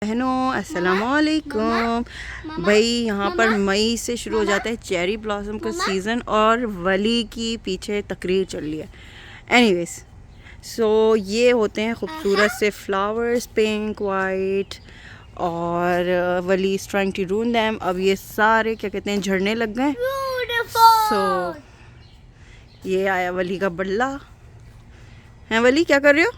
बहनों अस्सलामुअलैकुम। भाई यहाँ पर मई से शुरू हो जाता है चेरी ब्लॉसम का सीज़न और वली की पीछे तकरीर चल रही है। एनीवेज सो ये होते हैं खूबसूरत से फ्लावर्स, पिंक वाइट, और वली इज़ ट्राइंग टू रून देम। अब ये सारे क्या कहते हैं झड़ने लग गए। सो ये आया वली का बल्ला। हैं वली, क्या कर रहे हो?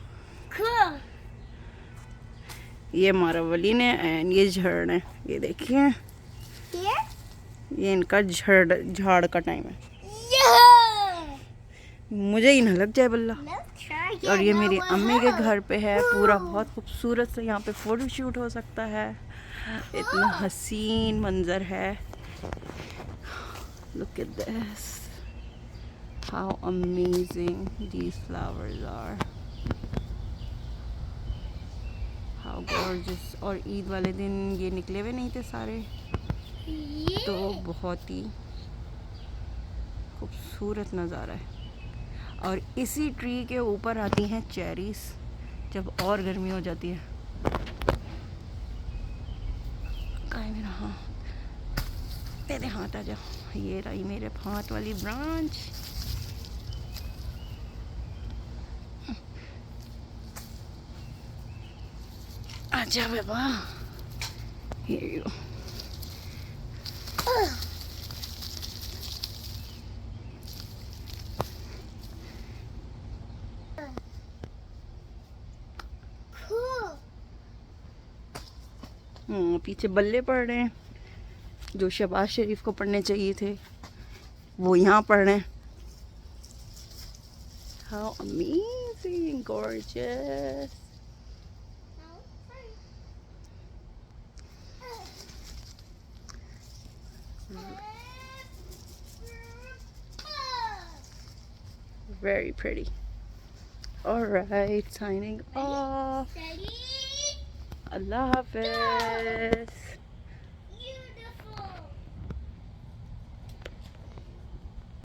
ये हमारा वली ने एंड ये झड़ है। ये देखिए, ये इनका झाड़ का टाइम है। मुझे ही ना लग जाए बल्ला। और ये मेरी अम्मी के घर पे है। पूरा बहुत खूबसूरत से यहाँ पे फोटो शूट हो सकता है। इतना हसीन मंजर है। Look at this, how amazing these flowers are, how gorgeous. और ईद वाले दिन ये निकले हुए नहीं थे सारे, तो बहुत ही खूबसूरत नज़ारा है। और इसी ट्री के ऊपर आती हैं चेरीज़ जब और गर्मी हो जाती है। कहाँ है मेरा हाथ? तेरे हाथ आ जाओ। ये रही मेरे हाथ वाली ब्रांच। आजा बाबा, here you go. पीछे बल्ले पड़ रहे हैं जो शहबाज शरीफ को पढ़ने चाहिए थे, वो यहाँ पढ़ रहे हैं। How amazing, gorgeous. Very pretty. All right, signing off. Allah Hafiz.